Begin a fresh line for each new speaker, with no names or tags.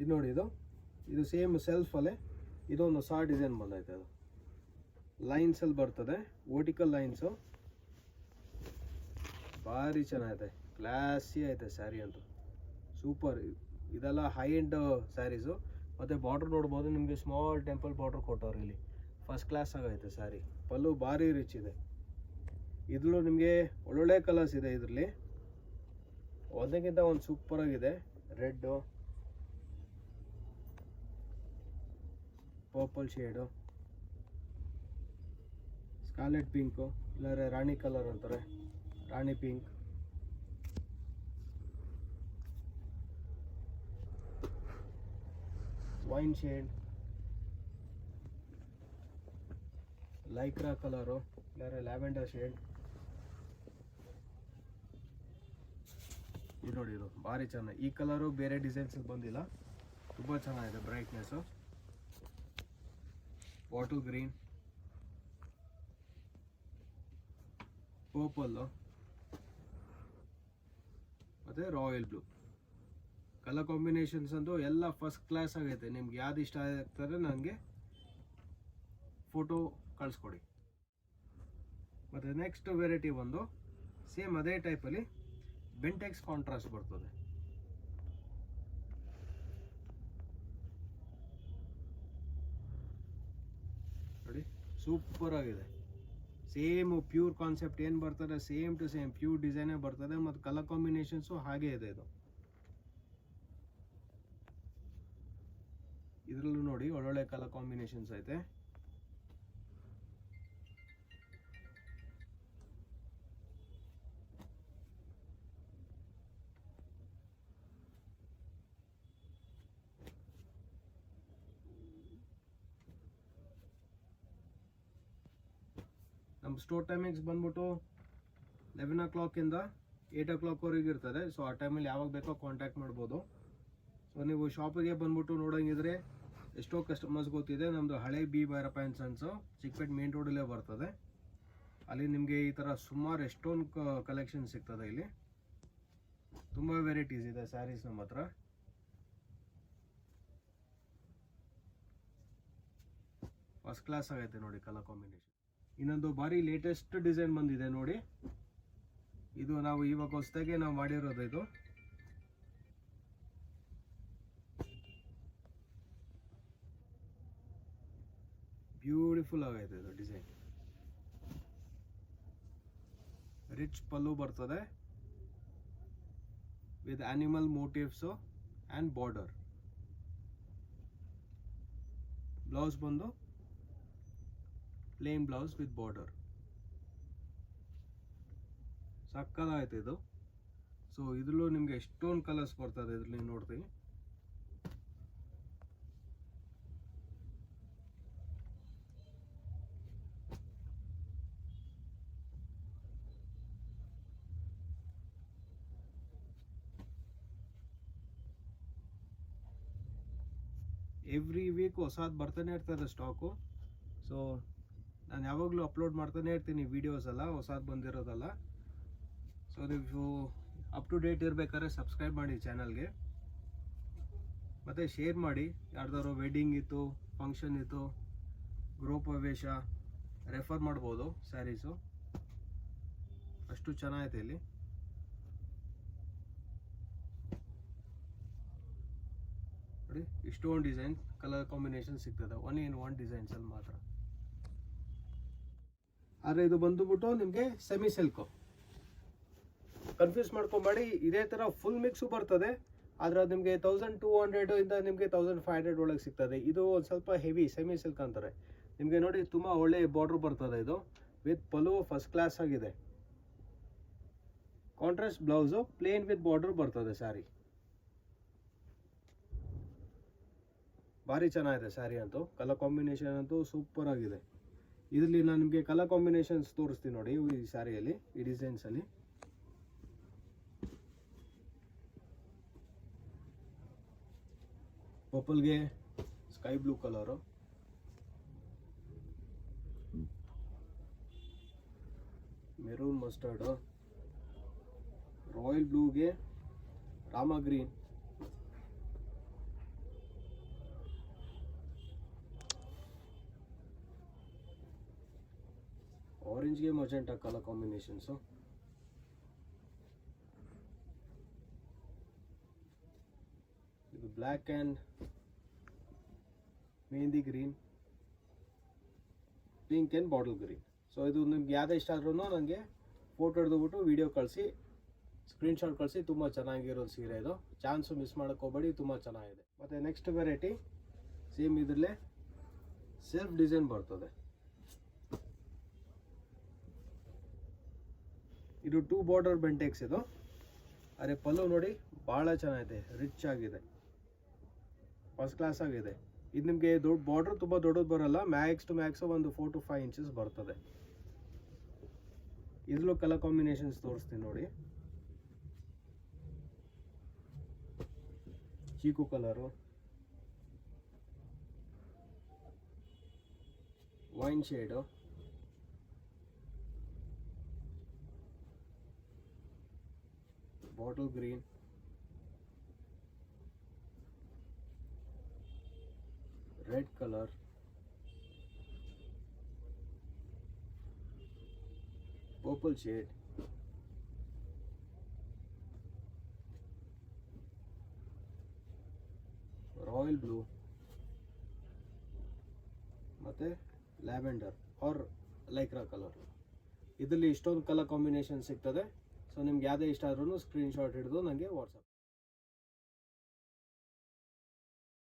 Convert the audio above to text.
ಇದು ನೋಡಿ, ಇದು ಸೇಮ್ ಸೆಲ್ಫಲ್ಲೇ ಇದೊಂದು ಹೊಸ ಡಿಸೈನ್ ಬಂದೈತೆ. ಅದು ಲೈನ್ಸಲ್ಲಿ ಬರ್ತದೆ, ವರ್ಟಿಕಲ್ ಲೈನ್ಸು. ಭಾರಿ ಚೆನ್ನಾಗೈತೆ, ಕ್ಲಾಸಿ ಐತೆ ಸ್ಯಾರಿ ಅಂತೂ ಸೂಪರ್. ಇದೆಲ್ಲ ಹೈ ಎಂಡ್ ಸ್ಯಾರೀಸು. ಮತ್ತು ಬಾರ್ಡ್ರ್ ನೋಡ್ಬೋದು, ನಿಮಗೆ ಸ್ಮಾಲ್ ಟೆಂಪಲ್ ಬಾರ್ಡ್ರ್ ಕೊಟ್ಟವ್ರು ಇಲ್ಲಿ. ಫಸ್ಟ್ ಕ್ಲಾಸ್ ಆಗೈತೆ ಸ್ಯಾರಿ. ಪಲ್ಲು ಭಾರಿ ರಿಚ್ ಇದೆ. ಇದ್ರಲ್ಲೂ ನಿಮಗೆ ಒಳ್ಳೊಳ್ಳೆ ಕಲರ್ಸ್ ಇದೆ. ಇದರಲ್ಲಿ ಒಂದಕ್ಕಿಂತ ಒಂದು ಸೂಪರಾಗಿದೆ. Red, purple shade, scarlet pink, ಇಲ್ಲಾಂದರೆ ರಾಣಿ ಕಲರ್ ಅಂತಾರೆ, ರಾಣಿ pink, wine shade, Lycra colour, ಇಲ್ಲಾಂದರೆ ಲ್ಯಾವೆಂಡರ್ ಶೇಡ್. ಇದು ನೋಡಿ, ಇದು ಭಾರಿ ಚೆನ್ನಾಗಿ. ಈ ಕಲರು ಬೇರೆ ಡಿಸೈನ್ಸ್ ಬಂದಿಲ್ಲ, ತುಂಬ ಚೆನ್ನಾಗಿದೆ. ಬ್ರೈಟ್ನೆಸ್ಸು, ಬಾಟಲ್ ಗ್ರೀನ್, ಪರ್ಪಲ್ಲು ಮತ್ತು ರಾಯಲ್ ಬ್ಲೂ. ಕಲರ್ ಕಾಂಬಿನೇಷನ್ಸ್ ಅಂತೂ ಎಲ್ಲ ಫಸ್ಟ್ ಕ್ಲಾಸ್ ಆಗೈತೆ. ನಿಮ್ಗೆ ಯಾವ್ದು ಇಷ್ಟ ಆಗ್ತದೆ ನನಗೆ ಫೋಟೋ ಕಳಿಸ್ಕೊಡಿ. ಮತ್ತು ನೆಕ್ಸ್ಟ್ ವೆರೈಟಿ ಒಂದು ಸೇಮ್ ಅದೇ ಟೈಪಲ್ಲಿ ಬೆಂಟೆಕ್ಸ್ ಕಾಂಟ್ರಾಸ್ಟ್ ಬರ್ತದೆ. ನೋಡಿ, ಸೂಪರ್ ಆಗಿದೆ. ಸೇಮ್ ಪ್ಯೂರ್ ಕಾನ್ಸೆಪ್ಟ್ ಏನು ಬರ್ತದೆ, ಸೇಮ್ ಟು ಸೇಮ್ ಪ್ಯೂರ್ ಡಿಸೈನೇ ಬರ್ತದೆ. ಮತ್ತು ಕಲರ್ ಕಾಂಬಿನೇಷನ್ಸು ಹಾಗೇ ಇದೆ. ಇದರಲ್ಲೂ ನೋಡಿ ಒಳ್ಳೊಳ್ಳೆ ಕಲರ್ ಕಾಂಬಿನೇಷನ್ಸ್ ಐತೆ. ನಮ್ಮ ಸ್ಟೋರ್ ಟೈಮಿಂಗ್ಸ್ ಬಂದ್ಬಿಟ್ಟು 11 o'clock-ಇಂದ 8 o'clock-ವರೆಗೆ ಇರ್ತದೆ. ಸೊ ಆ ಟೈಮಲ್ಲಿ ಯಾವಾಗ ಬೇಕೋ ಕಾಂಟ್ಯಾಕ್ಟ್ ಮಾಡ್ಬೋದು. ಸೊ ನೀವು ಶಾಪಿಗೆ ಬಂದ್ಬಿಟ್ಟು ನೋಡೋಂಗಿದ್ರೆ ಎಷ್ಟೋ ಕಸ್ಟಮರ್ಸ್ ಗೊತ್ತಿದೆ, ನಮ್ಮದು ಹಳೆ B Bhyrappa and sons Chickpet main ರೋಡಲ್ಲೇ ಬರ್ತದೆ. ಅಲ್ಲಿ ನಿಮಗೆ ಈ ಥರ ಸುಮಾರು ಎಷ್ಟೊಂದು ಕಲೆಕ್ಷನ್ ಸಿಗ್ತದೆ. ಇಲ್ಲಿ ತುಂಬ ವೆರೈಟೀಸ್ ಇದೆ ಸ್ಯಾರೀಸ್ ನಮ್ಮ ಹತ್ರ. ಫಸ್ಟ್ ಕ್ಲಾಸ್ ಆಗೈತೆ ನೋಡಿ ಕಲರ್ ಕಾಂಬಿನೇಷನ್. ಇನ್ನೊಂದು ಭಾರಿ ಲೇಟೆಸ್ಟ್ ಡಿಸೈನ್ ಬಂದಿದೆ ನೋಡಿ. ಇದು ನಾವು ಇವಾಗ ಹೊಸದಾಗೆ ನಾವು ಮಾಡಿರೋದು. ಇದು ಬ್ಯೂಟಿಫುಲ್ ಆಗೈತೆ. ಇದು ಡಿಸೈನ್ ರಿಚ್ ಪಲ್ಲು ಬರ್ತದೆ with animal motifs and border. Blouse ಬಂದು ಪ್ಲೇನ್ ಬ್ಲೌಸ್ ವಿತ್ ಬಾರ್ಡರ್. ಸಕ್ಕದಾಯ್ತು ಇದು. ಸೊ ಇದ್ರಲ್ಲೂ ನಿಮಗೆ ಎಷ್ಟೊಂದು ಕಲರ್ಸ್ ಬರ್ತದೆ. ಇದ್ರಲ್ಲಿ ನೋಡ್ತೀವಿ. ಎವ್ರಿ ವೀಕ್ ಹೊಸದು ಬರ್ತಾನೆ ಇರ್ತದೆ ಸ್ಟಾಕು. ಸೊ ನಾನು ಯಾವಾಗಲೂ ಅಪ್ಲೋಡ್ ಮಾಡ್ತಾನೆ ಇರ್ತೀನಿ ವೀಡಿಯೋಸ್ ಎಲ್ಲ, ಹೊಸದು ಬಂದಿರೋದಲ್ಲ. ಸೊ ನೀವು ಅಪ್ ಟು ಡೇಟ್ ಇರಬೇಕಾದ್ರೆ ಸಬ್ಸ್ಕ್ರೈಬ್ ಮಾಡಿ ಚಾನಲ್ಗೆ, ಮತ್ತು ಶೇರ್ ಮಾಡಿ. ಯಾರ್ದಾರು ವೆಡ್ಡಿಂಗ್ ಇತ್ತು, ಫಂಕ್ಷನ್ ಇತ್ತು, ಗೃಹಪ್ರವೇಶ, ರೆಫರ್ ಮಾಡ್ಬೋದು ಸ್ಯಾರೀಸು. ಅಷ್ಟು ಚೆನ್ನಾಗೈತೆ ಇಲ್ಲಿ. ನೋಡಿ, ಇಷ್ಟೊಂದು ಡಿಸೈನ್ ಕಲರ್ ಕಾಂಬಿನೇಷನ್ ಸಿಗ್ತದೆ ಒನ್ ಇನ್ ಒನ್ ಡಿಸೈನ್ಸಲ್ಲಿ ಮಾತ್ರ. ಆದರೆ ಇದು ಬಂದುಬಿಟ್ಟು ನಿಮಗೆ ಸೆಮಿ ಸಿಲ್ಕು. ಕನ್ಫ್ಯೂಸ್ ಮಾಡ್ಕೊಬೇಡಿ. ಇದೇ ಥರ ಫುಲ್ ಮಿಕ್ಸು ಬರ್ತದೆ, ಆದರೆ ಅದು ನಿಮಗೆ 1200 ನಿಮಗೆ 1500 ಒಳಗೆ ಸಿಗ್ತದೆ. ಇದು ಒಂದು ಸ್ವಲ್ಪ ಹೆವಿ ಸೆಮಿ ಸಿಲ್ಕ್ ಅಂತಾರೆ. ನಿಮಗೆ ನೋಡಿ ತುಂಬ ಒಳ್ಳೆ ಬಾರ್ಡ್ರ್ ಬರ್ತದೆ. ಇದು ವಿತ್ ಪಲ್ಲು ಫಸ್ಟ್ ಕ್ಲಾಸ್ ಆಗಿದೆ. Contrast blouse, plane with border ಬರ್ತದೆ ಸ್ಯಾರಿ. ಭಾರಿ ಚೆನ್ನಾಗಿದೆ ಸ್ಯಾರಿ ಅಂತೂ. ಕಲರ್ ಕಾಂಬಿನೇಷನ್ ಅಂತೂ ಸೂಪರ್ ಆಗಿದೆ. ಇದರಲ್ಲಿ ನಾನು ನಿಮಗೆ ಕಲರ್ ಕಾಂಬಿನೇಷನ್ಸ್ ತೋರಿಸ್ತೀನಿ ನೋಡಿ ಈ ಸ್ಯಾರಿಯಲ್ಲಿ, ಈ ಡಿಸೈನ್ಸಲ್ಲಿ. ಪರ್ಪಲ್ಗೆ sky blue colour, maroon mustard, royal ಬ್ಲೂಗೆ ರಾಮ ಗ್ರೀನ್, ಆರೆಂಜ್ಗೆ ಮಜೆಂಟಾ ಕಲರ್ ಕಾಂಬಿನೇಷನ್ಸು. ಇದು black and mehndi green, pink and bottle green. So ಇದು ನಿಮ್ಗೆ ಯಾವುದೇ ಇಷ್ಟ ಆದ್ರೂ ನನಗೆ ಫೋಟೋ ಹಿಡಿದುಬಿಟ್ಟು ವಿಡಿಯೋ ಕಳಿಸಿ, ಸ್ಕ್ರೀನ್ಶಾಟ್ ಕಳಿಸಿ. ತುಂಬ ಚೆನ್ನಾಗಿರೋ ಸೀರೆ ಇದು, ಚಾನ್ಸು ಮಿಸ್ ಮಾಡೋಕ್ಕೆ ಹೋಗಬೇಡಿ, ತುಂಬ ಚೆನ್ನಾಗಿದೆ. ಮತ್ತು ನೆಕ್ಸ್ಟ್ ವೆರೈಟಿ ಸೇಮ್ ಇದರಲ್ಲೇ ಸೆಲ್ಫ್ ಡಿಸೈನ್ ಬರ್ತದೆ. ಇದು 2 ಬಾರ್ಡರ್ ಬೆಂಟೆಕ್ಸ್ ಇದು. ಅರೆ ಪಲ್ಲು ನೋಡಿ ಭಾಳ ಚೆನ್ನಾಗಿದೆ, ರಿಚ್ ಆಗಿದೆ, ಫಸ್ಟ್ ಕ್ಲಾಸ್ ಆಗಿದೆ. ಇದು ನಿಮಗೆ ದೊಡ್ಡ ಬಾರ್ಡರ್ ತುಂಬ ದೊಡ್ಡದು ಬರಲ್ಲ, ಮ್ಯಾಕ್ಸ್ ಟು ಮ್ಯಾಕ್ಸ್ ಒಂದು 4 to 5 ಇಂಚಸ್ ಬರ್ತದೆ. ಇದರಲ್ಲೂ ಕಲರ್ ಕಾಂಬಿನೇಷನ್ಸ್ ತೋರಿಸ್ತೀನಿ ನೋಡಿ. Chikoo colour, wine shade, bottle green, red colour, purple shade, royal blue ಮತ್ತು ಲ್ಯಾವೆಂಡರ್ ಆರ್ ಲೈಕ್ರಾ ಕಲರ್. ಇದರಲ್ಲಿ ಇಷ್ಟೊಂದು ಕಲರ್ ಕಾಂಬಿನೇಷನ್ ಸಿಗ್ತದೆ. ಸೊ ನಿಮ್ಗೆ ಯಾವುದೇ ಇಷ್ಟ ಆದ್ರೂ ಸ್ಕ್ರೀನ್ಶಾಟ್ ಹಿಡಿದು ನನಗೆ ವಾಟ್ಸಪ್